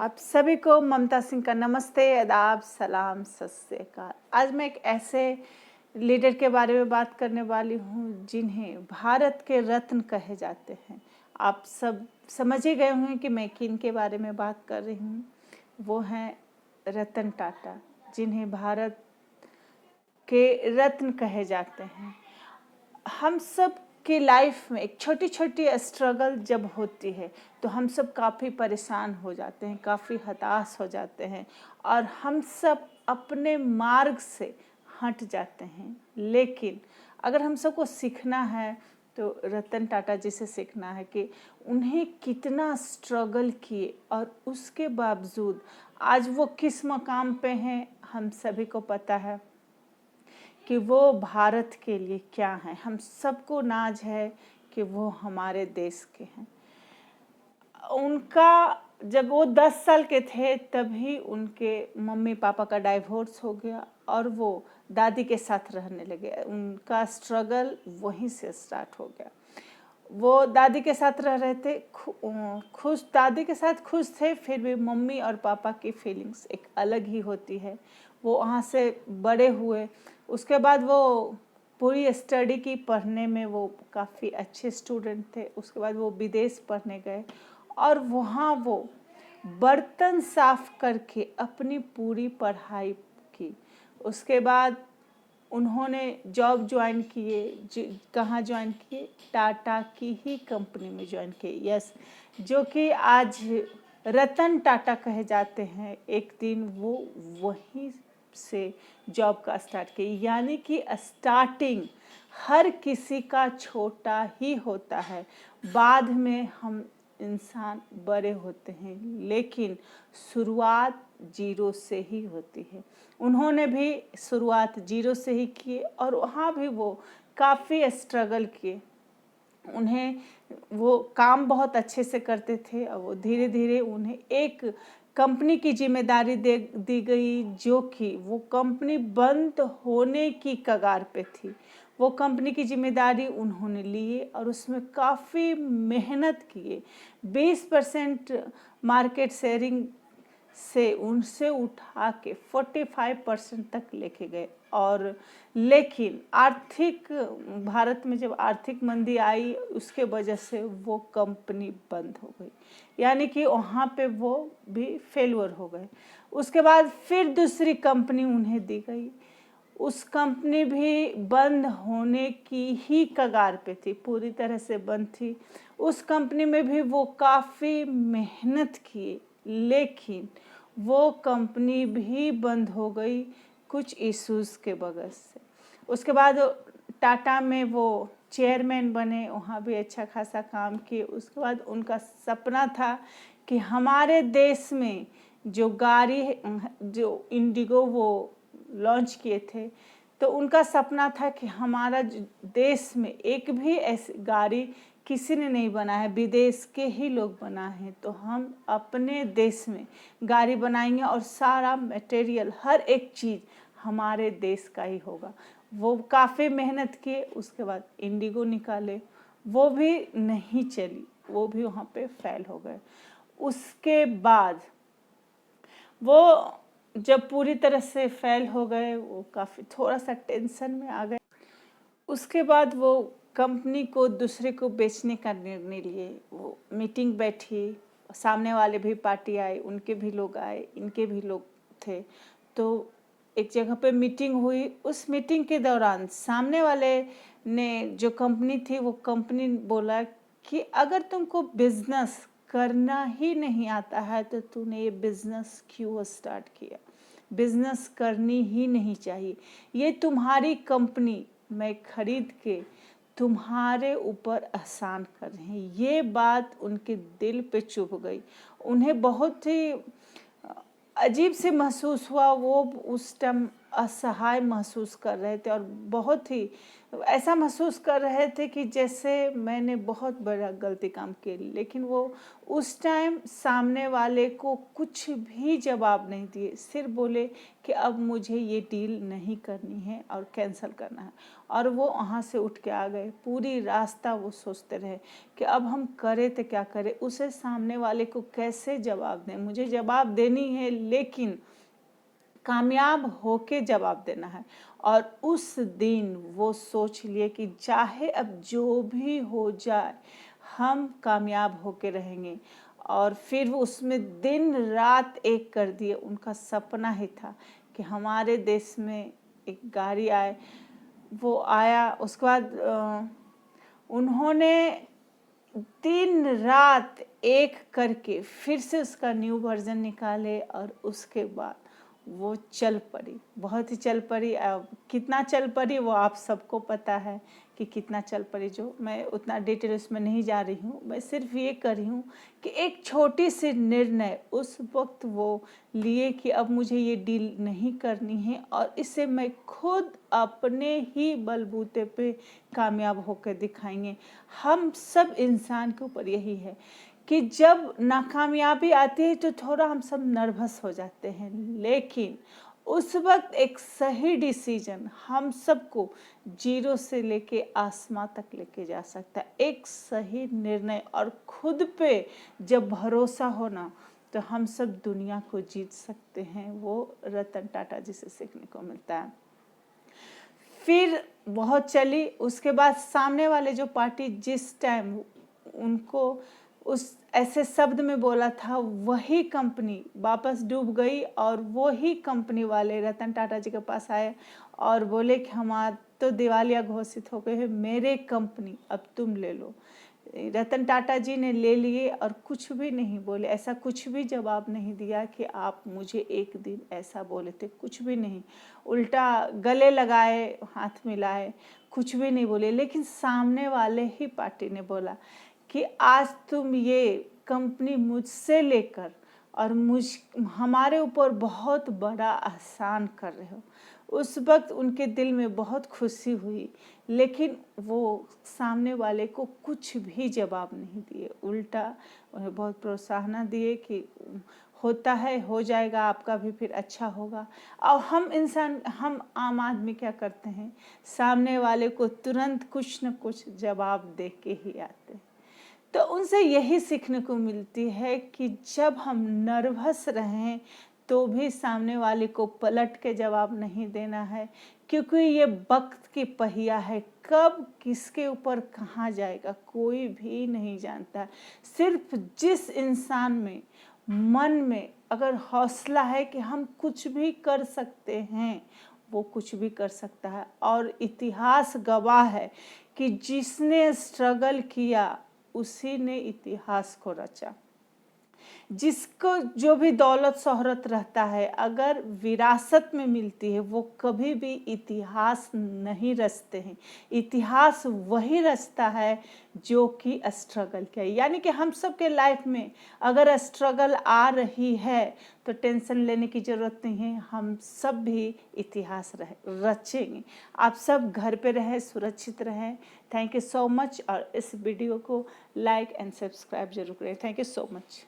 आप सभी को ममता सिंह का नमस्ते, आदाब, सलाम, सत श्री अकाल। आज मैं एक ऐसे लीडर के बारे में बात करने वाली हूँ जिन्हें भारत के रत्न कहे जाते हैं। आप सब समझ ही गए होंगे कि मैं किन के बारे में बात कर रही हूँ। वो हैं रतन टाटा, जिन्हें भारत के रत्न कहे जाते हैं। हम सब की लाइफ में एक छोटी छोटी स्ट्रगल जब होती है तो हम सब काफ़ी परेशान हो जाते हैं, काफ़ी हताश हो जाते हैं और हम सब अपने मार्ग से हट जाते हैं। लेकिन अगर हम सबको सीखना है तो रतन टाटा जी से सीखना है कि उन्हें कितना स्ट्रगल किए और उसके बावजूद आज वो किस मकाम पे हैं, हम सभी को पता है कि वो भारत के लिए क्या हैं। हम सबको नाज है कि वो हमारे देश के हैं। उनका जब वो 10 साल के थे तभी उनके मम्मी पापा का डाइवोर्स हो गया और वो दादी के साथ रहने लगे। उनका स्ट्रगल वहीं से स्टार्ट हो गया। वो दादी के साथ रह रहे थे, खुश, दादी के साथ खुश थे, फिर भी मम्मी और पापा की फीलिंग्स एक अलग ही होती है। वो वहाँ से बड़े हुए, उसके बाद वो पूरी स्टडी की, पढ़ने में वो काफ़ी अच्छे स्टूडेंट थे। उसके बाद वो विदेश पढ़ने गए और वहाँ वो बर्तन साफ करके अपनी पूरी पढ़ाई की। उसके बाद उन्होंने जॉब ज्वाइन किए। कहाँ ज्वाइन किए? टाटा की ही कंपनी में ज्वाइन किए। यस, जो कि आज रतन टाटा कहे जाते हैं। एक दिन वो वहीं से जॉब का स्टार्ट किए। यानी कि स्टार्टिंग हर किसी का छोटा ही होता है, बाद में हम इंसान बड़े होते हैं, लेकिन शुरुआत जीरो से ही होती है। उन्होंने भी शुरुआत जीरो से ही की और वहाँ भी वो काफ़ी स्ट्रगल किए। उन्हें वो काम बहुत अच्छे से करते थे और वो धीरे धीरे उन्हें एक कंपनी की जिम्मेदारी दी गई, जो कि वो कंपनी बंद होने की कगार पे थी। वो कंपनी की जिम्मेदारी उन्होंने ली और उसमें काफ़ी मेहनत किए। 20% मार्केट शेयरिंग से उनसे उठा के 45% तक लेके गए। और लेकिन भारत में जब आर्थिक मंदी आई, उसके वजह से वो कंपनी बंद हो गई, यानी कि वहाँ पे वो भी फेलवर हो गए। उसके बाद फिर दूसरी कंपनी उन्हें दी गई। उस कंपनी भी बंद होने की ही कगार पे थी, पूरी तरह से बंद थी। उस कंपनी में भी वो काफ़ी मेहनत किए, लेकिन वो कंपनी भी बंद हो गई कुछ इश्यूज़ के वजह से। उसके बाद टाटा में वो चेयरमैन बने, वहाँ भी अच्छा खासा काम किए। उसके बाद उनका सपना था कि हमारे देश में जो गाड़ी, जो इंडिगो वो लॉन्च किए थे, तो उनका सपना था कि हमारा देश में एक भी ऐसी गाड़ी किसी ने नहीं बना है, विदेश के ही लोग बना है, तो हम अपने देश में गाड़ी बनाएंगे और सारा मटेरियल, हर एक चीज़ हमारे देश का ही होगा। वो काफ़ी मेहनत किए। उसके बाद इंडिगो निकाले, वो भी नहीं चली, वो भी वहाँ पे फेल हो गए। उसके बाद वो जब पूरी तरह से फेल हो गए, वो काफ़ी थोड़ा सा टेंशन में आ गए। उसके बाद वो कंपनी को दूसरे को बेचने का निर्णय लिए। वो मीटिंग बैठी, सामने वाले भी पार्टी आए, उनके भी लोग आए, इनके भी लोग थे। तो एक जगह पे मीटिंग हुई। उस मीटिंग के दौरान सामने वाले ने, जो कंपनी थी, वो कंपनी बोला कि अगर तुमको बिजनेस करना ही नहीं आता है तो तूने ये बिजनेस क्यों स्टार्ट किया? बिजनेस करनी ही नहीं चाहिए। ये तुम्हारी कंपनी मैं खरीद के तुम्हारे ऊपर एहसान कर रहे हैं। ये बात उनके दिल पे चुभ गई। उन्हें बहुत ही अजीब से महसूस हुआ। वो उस टाइम असहाय महसूस कर रहे थे और बहुत ही ऐसा महसूस कर रहे थे कि जैसे मैंने बहुत बड़ा गलती काम की। लेकिन वो उस टाइम सामने वाले को कुछ भी जवाब नहीं दिए, सिर्फ बोले कि अब मुझे ये डील नहीं करनी है और कैंसिल करना है, और वो वहाँ से उठ के आ गए। पूरी रास्ता वो सोचते रहे कि अब हम करें तो क्या करें, उसे सामने वाले को कैसे जवाब दें। मुझे जवाब देनी है लेकिन कामयाब होके जवाब देना है। और उस दिन वो सोच लिए कि चाहे अब जो भी हो जाए हम कामयाब होके रहेंगे। और फिर वो उसमें दिन रात एक कर दिए। उनका सपना ही था कि हमारे देश में एक गाड़ी आए। वो आया, उसके बाद उन्होंने दिन रात एक करके फिर से उसका न्यू वर्जन निकाले और उसके बाद वो चल पड़ी, बहुत ही चल पड़ी। अब कितना चल पड़ी वो आप सबको पता है कि कितना चल पड़ी, जो मैं उतना डिटेल उसमें नहीं जा रही हूँ। मैं सिर्फ ये कर रही हूँ कि एक छोटी सी निर्णय उस वक्त वो लिए कि अब मुझे ये डील नहीं करनी है और इसे मैं खुद अपने ही बलबूते पे कामयाब होकर दिखाएंगे। हम सब इंसान के ऊपर यही है कि जब नाकामयाबी आती है तो थोड़ा हम सब नर्वस हो जाते हैं, लेकिन उस वक्त एक सही डिसीजन हम सबको जीरो से लेके आसमां तक लेके जा सकता है। एक सही निर्णय और खुद पे जब भरोसा होना तो हम सब दुनिया को जीत सकते हैं। वो रतन टाटा जी से सीखने को मिलता है। फिर बहुत चली, उसके बाद सामने वाले जो पार्टी जिस टाइम उनको उस ऐसे शब्द में बोला था, वही कंपनी वापस डूब गई और वही कंपनी वाले रतन टाटा जी के पास आए और बोले कि हमारा तो दिवालिया घोषित हो गए है, मेरे कंपनी अब तुम ले लो। रतन टाटा जी ने ले लिए और कुछ भी नहीं बोले, ऐसा कुछ भी जवाब नहीं दिया कि आप मुझे एक दिन ऐसा बोले थे, कुछ भी नहीं। उल्टा गले लगाए, हाथ मिलाए, कुछ भी नहीं बोले। लेकिन सामने वाले ही पार्टी ने बोला कि आज तुम ये कंपनी मुझसे लेकर और हमारे ऊपर बहुत बड़ा एहसान कर रहे हो। उस वक्त उनके दिल में बहुत खुशी हुई, लेकिन वो सामने वाले को कुछ भी जवाब नहीं दिए। उल्टा उन्हें बहुत प्रोत्साहन दिए कि होता है, हो जाएगा, आपका भी फिर अच्छा होगा। और हम आम आदमी क्या करते हैं, सामने वाले को तुरंत कुछ न कुछ जवाब दे के ही आते हैं। तो उनसे यही सीखने को मिलती है कि जब हम नर्वस रहें तो भी सामने वाले को पलट के जवाब नहीं देना है, क्योंकि ये वक्त की पहिया है। कब किसके ऊपर कहाँ जाएगा कोई भी नहीं जानता। सिर्फ जिस इंसान में मन में अगर हौसला है कि हम कुछ भी कर सकते हैं, वो कुछ भी कर सकता है। और इतिहास गवाह है कि जिसने स्ट्रगल किया उसी ने इतिहास को रचा। जिसको जो भी दौलत शोहरत रहता है, अगर विरासत में मिलती है, वो कभी भी इतिहास नहीं रचते हैं। इतिहास वही रचता है जो कि स्ट्रगल किया। यानी कि हम सब के लाइफ में अगर स्ट्रगल आ रही है तो टेंशन लेने की ज़रूरत नहीं है, हम सब भी इतिहास रचेंगे। आप सब घर पे रहें, सुरक्षित रहें। Thank you so much. और इस वीडियो को लाइक एंड सब्सक्राइब जरूर करें। Thank you so much.